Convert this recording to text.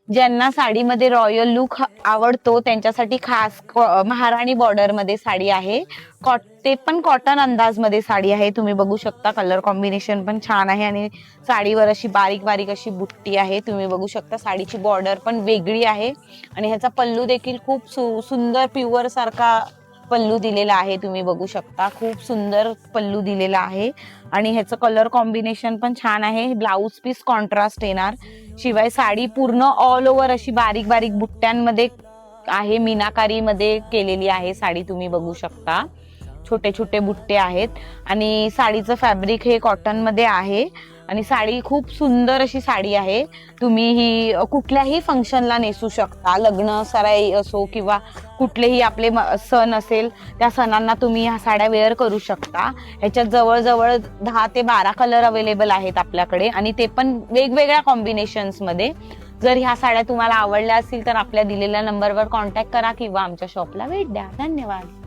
ज्यांना साडीमध्ये royal look आवडतो त्यांच्यासाठी खास महाराणी बॉर्डर मध्ये साडी आहे. ते पण कॉटन अंदाजमध्ये साडी आहे. तुम्ही बघू शकता कलर कॉम्बिनेशन पण छान आहे आणि साडीवर अशी बारीक बारीक अशी बुट्टी आहे. तुम्ही बघू शकता साडीची बॉर्डर पण वेगळी आहे आणि ह्याचा पल्लू देखील खूप सुंदर प्युअर सारखा पल्लू दिलेला आहे. तुम्ही बघू शकता खूप सुंदर पल्लू दिलेला आहे आणि ह्याचं कलर कॉम्बिनेशन पण छान आहे. ब्लाऊज पीस कॉन्ट्रास्ट येणार. शिवाय साडी पूर्ण ऑल ओव्हर अशी बारीक बारीक बुट्ट्यांमध्ये आहे, मीनाकारी मध्ये केलेली आहे साडी. तुम्ही बघू शकता छोटे छोटे बुट्टे आहेत आणि साडीचं फॅब्रिक हे कॉटन मध्ये आहे आणि साडी खूप सुंदर अशी साडी आहे. तुम्ही ही कुठल्याही फंक्शनला नेसू शकता. लग्न सराई असो किंवा कुठलेही आपले सण असेल त्या सणांना तुम्ही ह्या साड्या वेअर करू शकता. ह्याच्यात जवळजवळ 10 ते 12 कलर अवेलेबल आहेत आपल्याकडे आणि ते पण वेगवेगळ्या कॉम्बिनेशन्स मध्ये. जर ह्या साड्या तुम्हाला आवडल्या असतील तर आपल्या दिलेल्या नंबरवर कॉन्टॅक्ट करा किंवा आमच्या शॉपला भेट द्या. धन्यवाद.